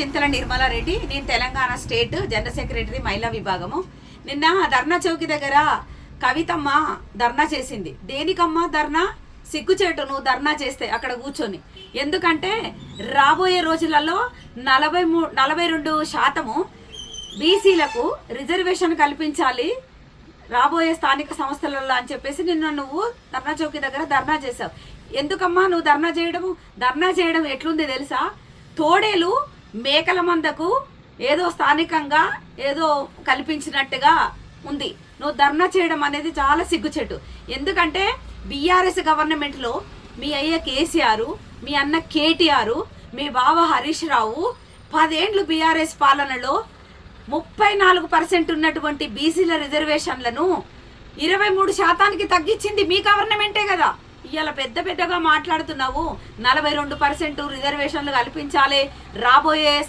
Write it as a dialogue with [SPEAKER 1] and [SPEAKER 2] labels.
[SPEAKER 1] చింతల నిర్మలారెడ్డి, నేను Telangana state general secretary మహిళా విభాగము. నిన్న ధర్నా చౌకి దగ్గర కవితమ్మ ధర్నా చేసింది. దేనికమ్మా ధర్నా? సిగ్గుచేటు నువ్వు ధర్నా చేస్తే అక్కడ కూర్చొని. ఎందుకంటే రాబోయే రోజులలో 42% బీసీలకు రిజర్వేషన్ కల్పించాలి రాబోయే స్థానిక సంస్థలలో అని చెప్పేసి నిన్న నువ్వు ధర్నా చౌకి దగ్గర ధర్నా చేసావు. ఎందుకమ్మా నువ్వు ధర్నా చేయడం ఎట్లుంది తెలుసా? తోడేలు మేకల మందకు ఏదో స్థానికంగా ఏదో కల్పించినట్టుగా ఉంది. నువ్వు ధర్నా చేయడం అనేది చాలా సిగ్గుచెట్టు. ఎందుకంటే బీఆర్ఎస్ గవర్నమెంట్లో మీ అయ్య కేసీఆర్, మీ అన్న కేటీఆర్, మీ బావ హరీష్ రావు 10 ఏళ్ళు బీఆర్ఎస్ పాలనలో 34% ఉన్నటువంటి బీసీల రిజర్వేషన్లను 23% తగ్గించింది మీ గవర్నమెంటే కదా. ఇవాళ పెద్దగా మాట్లాడుతున్నావు. 42% రిజర్వేషన్లు కల్పించాలి రాబోయే